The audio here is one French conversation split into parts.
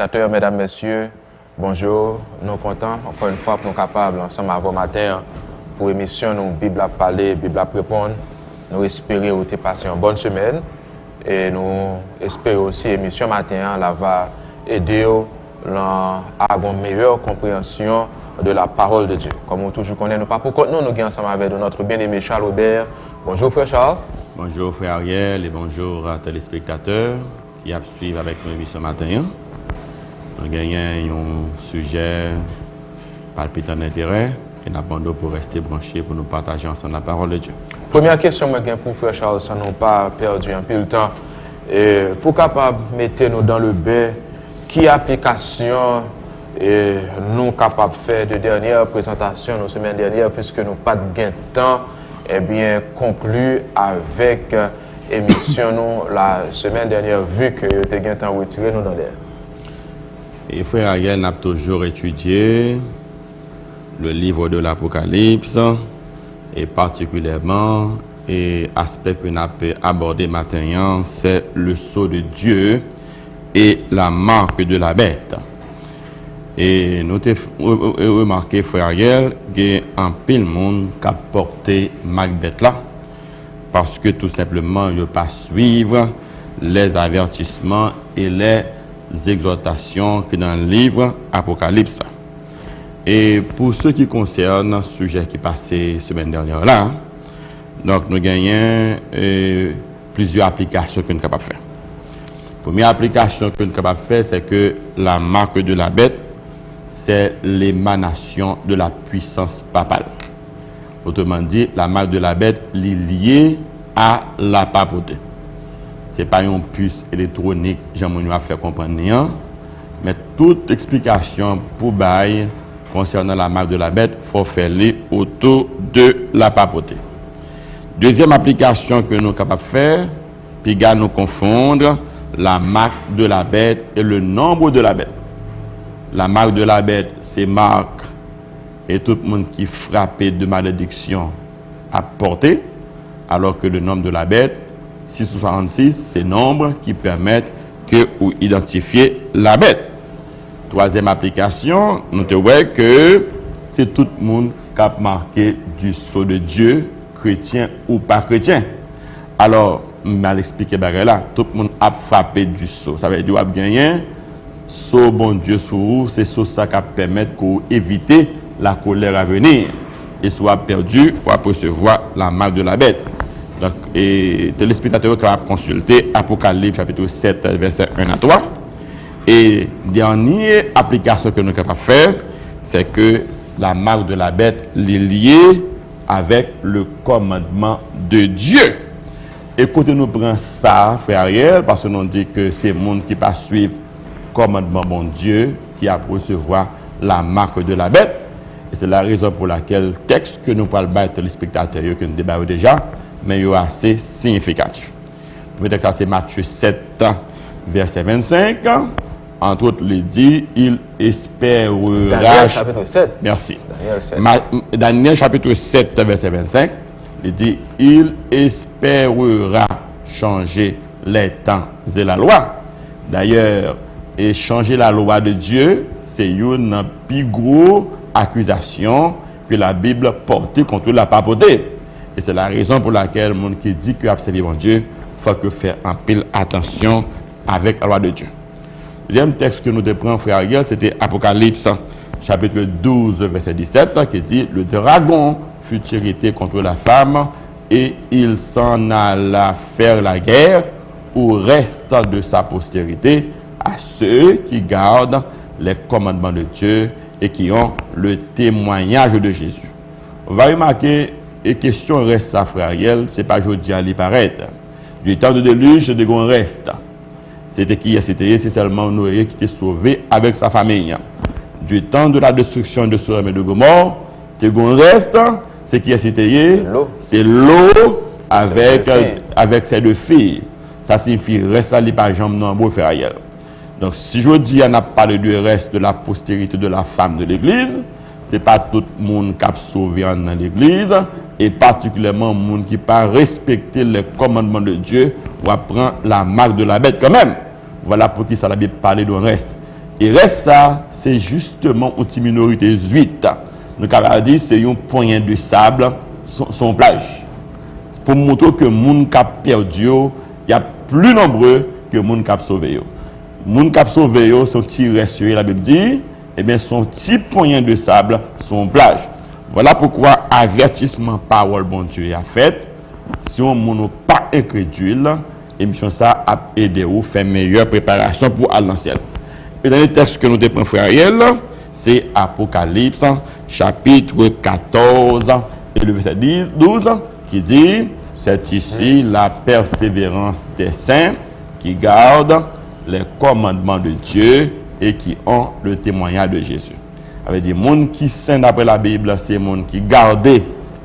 téléspectateurs, mesdames, messieurs, bonjour. Nous sommes contents, encore une fois, pour nous capables, ensemble avant matin, pour l'émission, nous, Bible à parler, Bible à répondre. Nous espérons que vous avez passé une bonne semaine. Et nous espérons aussi que l'émission matin là, va aider à avoir une meilleure compréhension de la parole de Dieu. Comme on toujours connaît, nous pas pour nous sommes ensemble avec notre bien-aimé Charles Aubert. Bonjour frère Charles. Bonjour frère Ariel et bonjour à téléspectateurs qui suivent avec nous l'émission matin. Nous gagnons un sujet palpitant d'intérêt et nous avons pour rester branchés pour nous partager ensemble la parole de Dieu. Première question pour frère Charles, sans nous pas perdu un peu le temps. Pour capable mettre nous dans le bain, qui application nous capables de faire de dernière présentation la semaine dernière, puisque nous pas de gain de temps, conclu avec émission nous la semaine dernière, vu que vous avez gain de temps retirer nous dans l'air. Et frère Ariel n'a toujours étudié le livre de l'Apocalypse et particulièrement l'aspect que nous avons abordé maintenant, c'est le sceau de Dieu et la marque de la bête. Et nous avons remarqué, frère Ariel, qu'il y a un pile monde qui a porté Macbeth là, parce que tout simplement, il ne pas suivre les avertissements et les exhortations que dans le livre Apocalypse. Et pour ce qui concerne le sujet qui est passé la semaine dernière là, donc nous gagnons plusieurs applications que nous sommes capables de faire. La première application que nous sommes capables de faire, c'est que la marque de la bête, c'est l'émanation de la puissance papale. Autrement dit, la marque de la bête est liée à la papauté. Ce n'est pas une puce électronique, j'aimerais nous faire comprendre, mais toute explication pour bail concernant la marque de la bête, il faut faire autour de la papauté. Deuxième application que nous sommes capables de faire, puis nous confondre la marque de la bête et le nombre de la bête. La marque de la bête, c'est marque et tout le monde qui est frappé de malédiction à porter, alors que le nombre de la bête, 666, c'est nombre qui permettent que vous identifiez la bête. Troisième application, nous te voyons que c'est tout le monde qui a marqué du sceau de Dieu, chrétien ou pas chrétien. Alors, je vais l'expliquer là, tout le monde a frappé du sceau. Ça veut dire qu'il y a gagné. Sceau bon Dieu sur vous, c'est ça qui permet d'éviter la colère à venir et soit perdu pour recevoir la marque de la bête. Donc, et téléspectateurs qui va consulter Apocalypse chapitre 7, verset 1 à 3. Et dernière application que nous sommes capables de faire, c'est que la marque de la bête est liée avec le commandement de Dieu. Écoutez-nous prendre ça, frère Ariel, parce que nous dit que c'est le monde qui va suivre commandement bon Dieu qui a pour recevoir la marque de la bête. Et c'est la raison pour laquelle le texte que nous parlons les téléspectateurs que nous débattons déjà, mais il est assez significatif. Le premier texte, c'est Matthieu 7, verset 25. Entre autres, il dit, il espérera... Daniel chapitre 7. Merci. Daniel chapitre 7, verset 25. Il dit, il espérera changer les temps et la loi. D'ailleurs, et changer la loi de Dieu, c'est une plus grosse accusation que la Bible porte contre la papauté. Et c'est la raison pour laquelle le monde qui dit que observer mon Dieu, il faut que faire un pile attention avec la loi de Dieu. Le deuxième texte que nous prenons, frère Ariel, c'était Apocalypse, chapitre 12, verset 17, qui dit « Le dragon fut irrité contre la femme et il s'en alla faire la guerre au reste de sa postérité, à ceux qui gardent les commandements de Dieu et qui ont le témoignage de Jésus. » On va remarquer, et question reste ça, frère Ariel, c'est pas aujourd'hui à l'y paraître. Du temps de déluge, de gon reste. C'était qui? C'était seulement Noé qui était sauvé avec sa famille. Du temps de la destruction de Sodome et de Gomorrhe, de gon reste, c'est qui? C'était c'est l'eau avec ses deux filles. Ça signifie reste à l'y par jambe nombreux, frère Ariel. Donc, si je dis, on a parlé du reste de la postérité de la femme de l'Église, ce n'est pas tout le monde qui a sauvé dans l'Église, et particulièrement le monde qui n'a pas respecté les commandements de Dieu, ou apprend la marque de la bête quand même. Voilà pour qui ça la Bible parle du reste. Et reste ça, c'est justement une petite minorité 8. Donc, on a dit c'est une poignée de sable, son plage. Pour montrer que les gens qui ont perdu, il y a plus nombreux que les gens qui ont sauvé. Les gens qui ont sauvé sont tirés sur la Bible dit, eh bien, son petit poignée de sable, son plage. Voilà pourquoi avertissement parole bon Dieu a fait. Si on n'est pas incrédule, émission ça a aidé ou faire meilleure préparation pour aller dans le ciel. Et dans les textes que nous avons frère Ariel, c'est Apocalypse, chapitre 14 et le verset 12, qui dit, c'est ici la persévérance des saints qui gardent les commandements de Dieu et qui ont le témoignage de Jésus. Ça veut dire, les gens qui sont d'après la Bible, c'est les gens qui gardent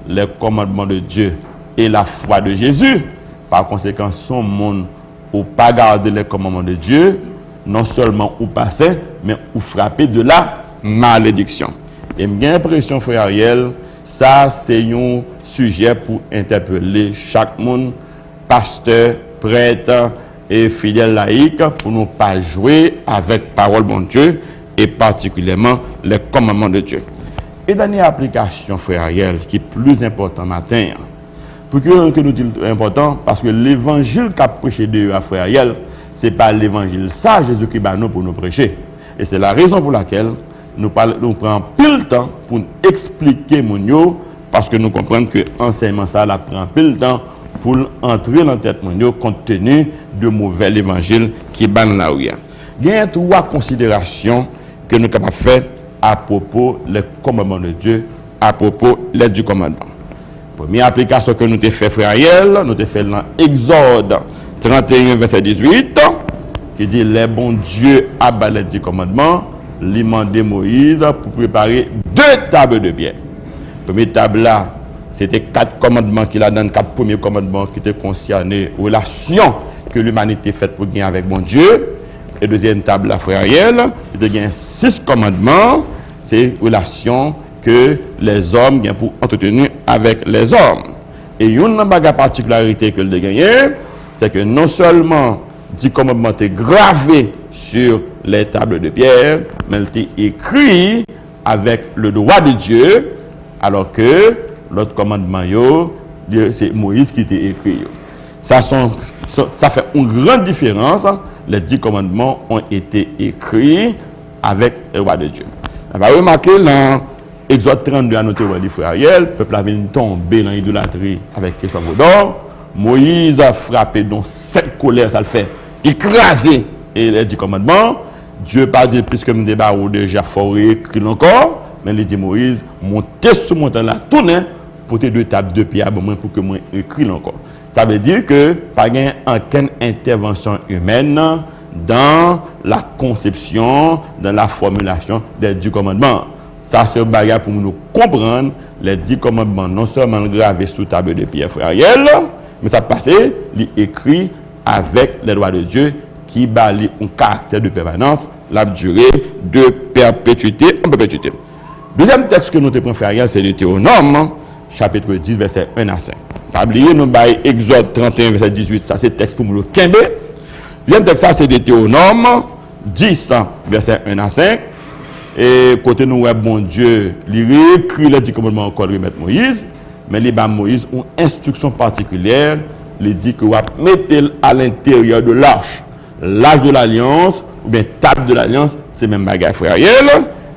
les commandements de Dieu et la foi de Jésus. Par conséquent, son monde ou pas garder les commandements de Dieu, non seulement ou passer, mais ou frapper de la malédiction. Et j'ai l'impression, frère Ariel, ça c'est un sujet pour interpeller chaque monde, pasteur, prêtre et fidèle laïque, pour ne pas jouer avec parole bon Dieu et particulièrement les commandements de Dieu. Et dans l'application, frère Ariel, qui est plus important matin, pour que nous disons important, parce que l'évangile qu'a prêché de frère Ariel, ce n'est pas l'évangile ça, Jésus-Christ nous pour nous prêcher. Et c'est la raison pour laquelle nous prenons plus de temps pour expliquer mon yo, parce que nous comprenons que l'enseignement ça la prend plus de temps pour entrer dans la tête mon yo, compte tenu de mauvais évangile qui ban là où il y a. Il y a trois considérations que nous sommes capables de faire à propos des commandements de Dieu, à propos de l'aide du commandement. Première application que nous avons fait, frère Ariel, nous avons fait dans Exode 31, verset 18, qui dit, les bons dieux abattent les 10 commandements, lui mandé Moïse pour préparer 2 tables de pierre. Première table là, c'était 4 commandements qu'il a dans le 4 premiers commandements qui étaient concernés aux relations que l'humanité fait pour gagner avec bon Dieu. Et deuxième table là, frère Ariel, il y a 6 commandements, c'est relations que les hommes gagnent pour entretenir avec les hommes. Et une particularité que le gagné, c'est que non seulement 10 commandements étaient gravés sur les tables de pierre, mais ils étaient écrits avec le droit de Dieu, alors que l'autre commandement, c'est Moïse qui était écrit. Ça fait une grande différence. Les 10 commandements ont été écrits avec le droit de Dieu. On va remarquer dans Exode 32 à notre frère Ariel, le peuple avait tombé dans l'idolâtrie avec question d'or. Moïse a frappé dans cette colère, ça le fait écraser et les 10 commandements. Dieu pas dit plus que me débat ou déjà fort écrit encore, mais il dit Moïse, montez sur mon montagne là, tournez pour tes 2 tables de pierre pour que moi écrit encore. Ça veut dire que pas gain aucune intervention humaine dans la conception, dans la formulation des 10 commandements. Ça c'est un bagage pour nous comprendre les 10 commandements non seulement gravés sous table de pierre frère Ariel, mais ça passé écrit avec les lois de Dieu qui balient un caractère de permanence, la durée de perpétuité en perpétuité. Deuxième texte que nous te prenons frère Ariel, c'est Deutéronome chapitre 10 verset 1 à 5. Pas oublier nous bail Exode 31 verset 18, ça c'est texte pour nous le Kembe. Deuxième texte ça c'est Deutéronome 10 verset 1 à 5. Et côté nous bon Dieu, il réécrit les 10 commandements encore remettre Moïse, mais il bat Moïse une instruction particulière, il dit que va mettre à l'intérieur de l'arche de l'alliance ou bien table de l'alliance, c'est même bagage frère Ariel,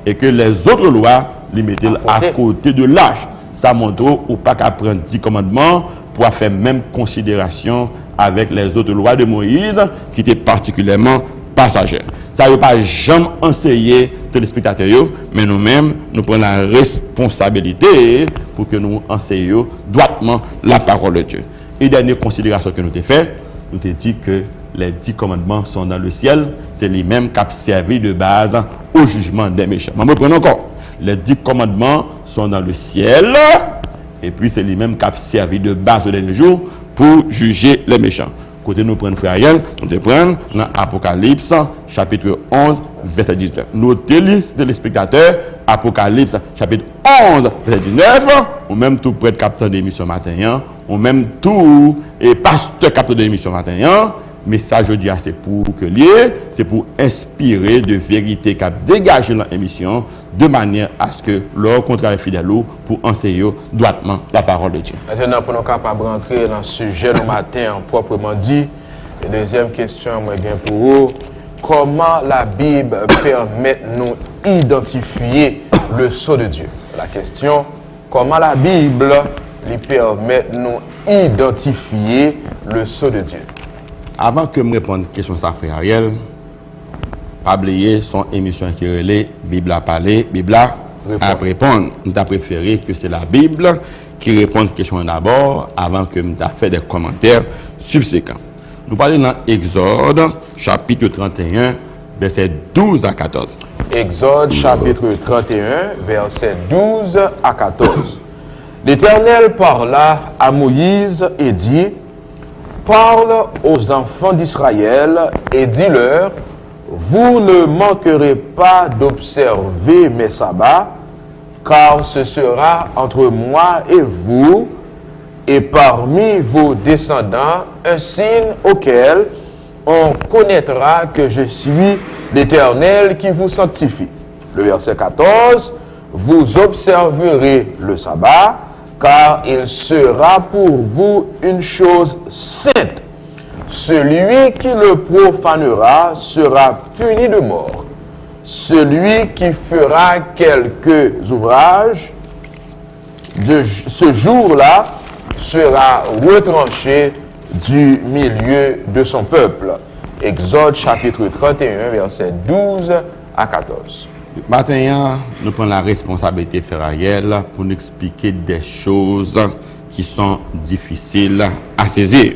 et que les autres lois les mettez à côté de l'arche. Ça montre ou pas qu'à prendre 10 commandements pour faire même considération avec les autres lois de Moïse qui étaient particulièrement passagères. Ça ne veut pas jamais enseigner téléspectateurs, mais nous-mêmes, nous prenons la responsabilité pour que nous enseignions droitement la parole de Dieu. Et dernière considération que nous avons fait, nous avons dit que les 10 commandements sont dans le ciel, c'est les mêmes qui ont servi de base au jugement des méchants. Mais prenons encore. Les 10 commandements sont dans le ciel, et puis c'est les mêmes qui ont servi de base au dernier jour pour juger les méchants. Côté nous prenons frère Ariel, nous prenons dans Apocalypse chapitre 11 verset 19. Nos téléspectateurs, Apocalypse chapitre 11 verset 19, ou même tout prêtre capteur d'émission matin, ou même tout et pasteur capteur d'émission matin, message aujourd'hui c'est pour que lié, c'est pour inspirer de vérité qu'a dégagé dans l'émission de manière à ce que leur contrat fidèle pour enseigner droitement la parole de Dieu. Maintenant, pour nous capables de rentrer dans le sujet du matin proprement dit, la deuxième question, moi, bien pour vous, comment la Bible permet de nous identifier le sceau de Dieu? La question, comment la Bible lui permet de nous identifier le sceau de Dieu? Avant que je me réponde à la question, ça, frère Ariel, pas oublier son émission qui relève Bible à parler, Bible à répondre. Nous avons préféré que c'est la Bible qui répond à la question d'abord avant que nous fait des commentaires subséquents. Nous parlons dans Exode, chapitre 31, versets 12 à 14. Exode, chapitre 31, versets 12 à 14. L'Éternel parla à Moïse et dit, « Parle aux enfants d'Israël et dis-leur, vous ne manquerez pas d'observer mes sabbats, car ce sera entre moi et vous, et parmi vos descendants, un signe auquel on connaîtra que je suis l'Éternel qui vous sanctifie. » Le verset 14, « Vous observerez le sabbat, car il sera pour vous une chose sainte. Celui qui le profanera sera puni de mort. Celui qui fera quelques ouvrages de ce jour-là sera retranché du milieu de son peuple. » Exode chapitre 31, versets 12 à 14. Maintenant, nous prenons la responsabilité, frère Ariel, pour nous expliquer des choses qui sont difficiles à saisir.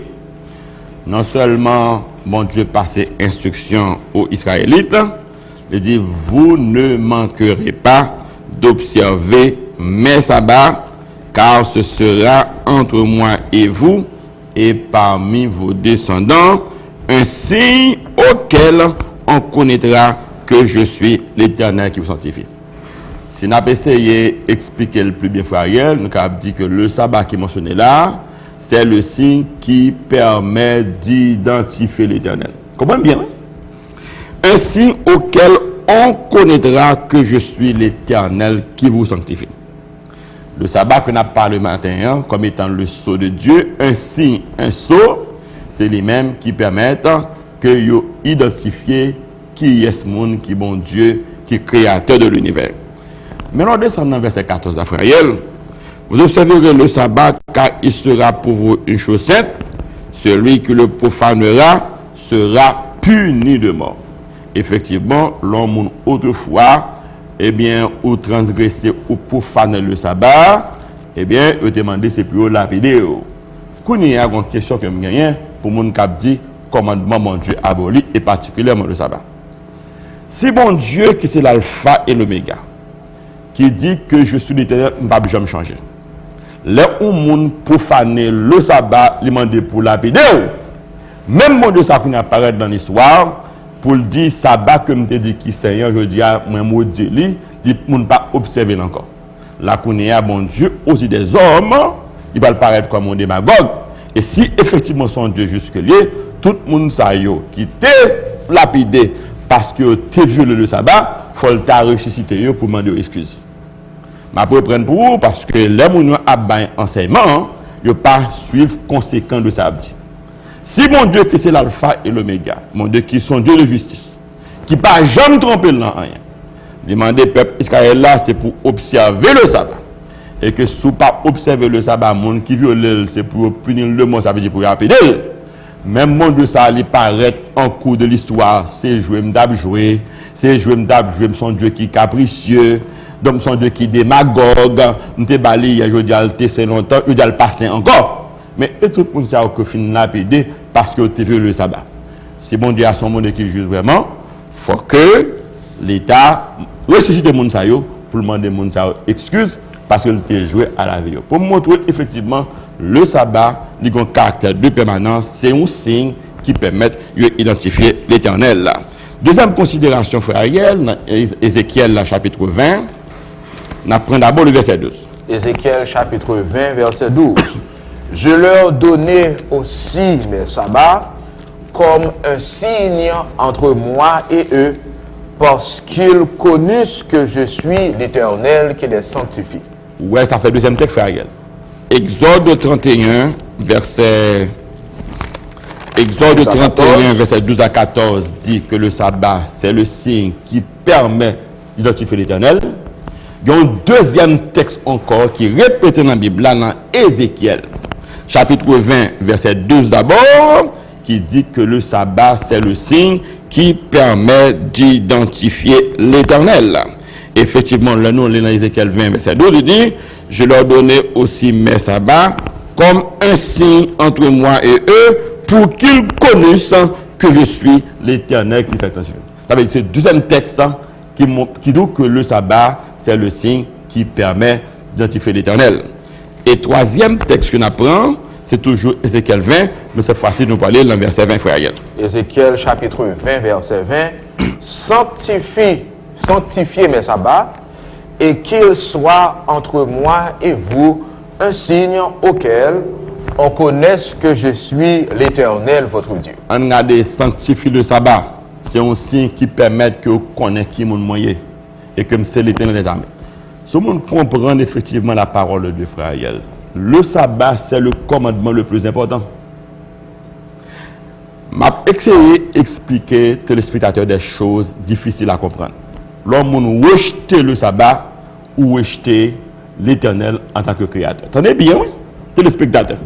Non seulement, mon Dieu passe instruction aux Israélites, il dit, vous ne manquerez pas d'observer mes sabbats, car ce sera entre moi et vous, et parmi vos descendants, un signe auquel on connaîtra que je suis l'Éternel qui vous sanctifie. Si nous avons essayé d'expliquer le plus bien, frère Ariel, nous avons dit que le sabbat qui est mentionné là, c'est le signe qui permet d'identifier l'Éternel. Comprenez bien? Un signe auquel on connaîtra que je suis l'Éternel qui vous sanctifie. Le sabbat que nous avons parlé matin, comme étant le sceau de Dieu, un signe, un sceau, c'est les mêmes qui permettent que vous identifiez qui est ce monde, qui est bon Dieu, qui est créateur de l'univers. Maintenant, descendons dans verset 14 frère Ariel. Vous observerez le sabbat, car il sera pour vous une chose sainte. Celui qui le profanera sera puni de mort. Effectivement, l'homme autrefois, eh bien, ou transgresser ou profaner le sabbat, eh bien, il demandé c'est plus lapider. Quand il y a une question que je gagne pour mon cap dit commandement mon Dieu aboli et particulièrement le sabbat. Si mon Dieu qui c'est l'alpha et l'oméga, qui dit que je suis l'Éternel, je ne vais jamais changer. Là où mon profaner le sabbat, il demande pour lapider. Même mon Dieu ça qui apparaît dans l'histoire pour le dire sabbat que me dit qui Seigneur je dis à moi maudit lui, il ne pas observer encore. Là qu'on est à mon Dieu aussi des hommes, il va paraître comme un démagogue. Et si effectivement son Dieu jusque-là, tout le monde qui t'est lapidé parce que tu as violé le sabbat, il faut le ressusciter pour demander excuse. Je vais prendre pour vous parce que les gens qui ont un enseignement, ils ne pas suivre conséquent de ça. Si mon Dieu qui c'est l'alpha et l'oméga, mon Dieu qui est son Dieu de justice, qui ne pas jamais tromper dans rien, demander peuple Israël là, c'est pour observer le sabbat. Et que si vous ne pas observer le sabbat, monde qui viole, c'est pour punir le monde, ça veut dire pour rapider. Même monde de ça, il paraît en cours de l'histoire, c'est jouer, jouer, c'est jouer, son Dieu qui est capricieux, donc son Dieu qui est démagogue, nous te bali, je dis al c'est longtemps, je dis al passer encore. Mais et tout le monde sait que fin lapidé parce que tu veux le sabbat. Si bon Dieu a son monde qui juge vraiment, faut que l'État ressuscite le monde pour demander monde excuse parce qu'il était joué à la vie. Pour montrer effectivement le sabbat, il a un caractère de permanence, c'est un signe qui permet d'identifier l'Éternel. Deuxième considération, frère Ariel, dans Ézéchiel chapitre 20, on apprend d'abord le verset 12. Ézéchiel chapitre 20, verset 12. Je leur donnais aussi mes sabbats comme un signe entre moi et eux, parce qu'ils connurent que je suis l'Éternel qui les sanctifie. Ouais, ça fait deuxième texte, frère Ariel. Exode 31, verset 12 à 14 dit que le sabbat, c'est le signe qui permet d'identifier l'Éternel. Il y a un deuxième texte encore qui est répété dans la Bible, là, dans Ézéchiel, chapitre 20, verset 12 d'abord, qui dit que le sabbat, c'est le signe qui permet d'identifier l'Éternel. Effectivement, le nom dans Ézéchiel 20, verset 12, il dit, je leur donnais aussi mes sabbats comme un signe entre moi et eux, pour qu'ils connaissent que je suis l'Éternel qui fait attention. Ça veut dire c'est le deuxième texte qui dit que le sabbat, c'est le signe qui permet d'identifier l'Éternel. Et troisième texte qu'on apprend, c'est toujours Ézéchiel 20, mais cette fois-ci, nous parlons dans le verset 20, frère Ariel. Ézéchiel chapitre 20, verset 20. Sanctifiez mes sabbats, et qu'ils soient entre moi et vous un signe auquel on connaisse que je suis l'Éternel, votre Dieu. On regarde sanctifier le sabbat. C'est un signe qui permet que vous connaissiez qui est mon moyen et que c'est l'Éternel des armées. Si on comprend effectivement la parole de frère Ariel, le sabbat, c'est le commandement le plus important. Je vais essayer d'expliquer aux téléspectateurs des choses difficiles à comprendre. L'homme rejette le sabbat ou rejette l'Éternel en tant que créateur. Tenez bien, téléspectateurs.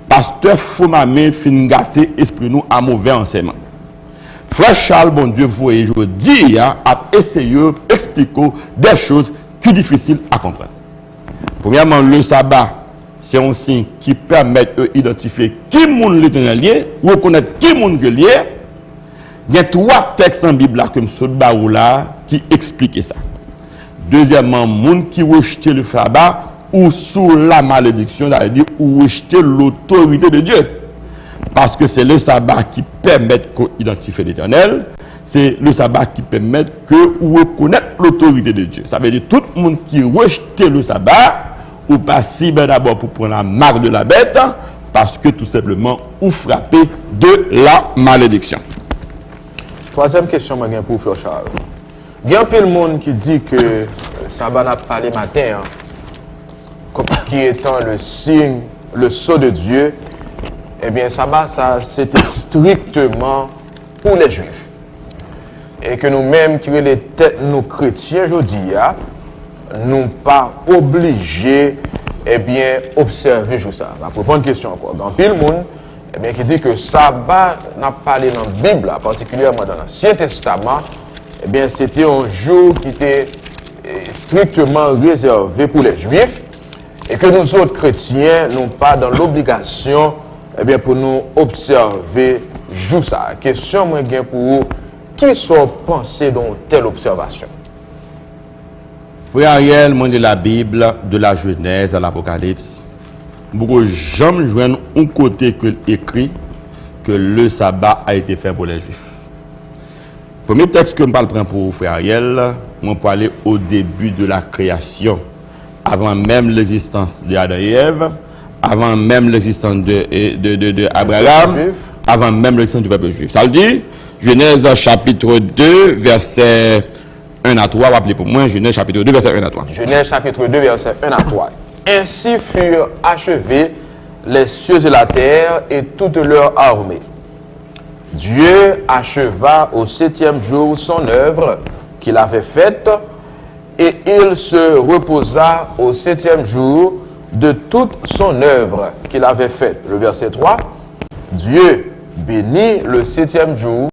Pasteur Foumame fin gâté esprit nous à mauvais enseignement. Frère Charles, bon Dieu, vous et je dis, a essayé d'expliquer des choses qui sont difficiles à comprendre. Premièrement, le sabbat, c'est un signe qui permet d'identifier qui moun l'Éternel est, reconnaître qui moun que lié. Il y a trois textes en Bible là, comme ce barou là, qui expliquent ça. Deuxièmement, moun qui rejette le sabbat ou sous la malédiction, c'est-à-dire ou rejeter l'autorité de Dieu. Parce que c'est le sabbat qui permet d'identifier l'Éternel, c'est le sabbat qui permet que ou reconnaître l'autorité de Dieu. Ça veut dire tout le monde qui rejette le sabbat, ou pas si bien d'abord pour prendre la marque de la bête, parce que tout simplement, ou frapper de la malédiction. Troisième question pour Frère Charles. Il y a un peu de monde qui dit que sabbat n'a pas les matins, comme qui étant le signe, le sceau de Dieu, eh bien, sabbat, ça, c'était strictement pour les Juifs. Et que nous-mêmes, qui sommes les têtes, nous chrétiens, je dis, nous pas obligés, eh bien, observer tout ça. Pour prendre une question encore. Dans le monde, eh bien, qui dit que sabbat n'a pas parlé dans la Bible, particulièrement dans l'Ancien Testament, eh bien, c'était un jour qui était strictement réservé pour les Juifs. Et que nous autres chrétiens n'ont pas dans l'obligation, eh bien, pour nous observer jour ça. Question moi bien pour vous, qui sont pensés dans telle observation? Frère Ariel, moi de la Bible, de la Genèse à l'Apocalypse, beaucoup jamais joindre un côté que écrit que le sabbat a été fait pour les Juifs. Premier texte que je parle pour Frère Ariel, moi pour aller au début de la création. Avant même l'existence d'Adam et Ève, avant même l'existence de Abraham, avant même l'existence du peuple juif. Ça le dit, Genèse chapitre 2, verset 1 à 3, rappelez pour moi, Genèse chapitre 2, verset 1 à 3. Genèse chapitre 2, verset 1 à 3. Ainsi furent achevés les cieux et la terre et toute leur armée. Dieu acheva au 7e jour son œuvre qu'il avait faite, et il se reposa au 7e jour de toute son œuvre qu'il avait faite. Le verset 3, Dieu bénit le 7e jour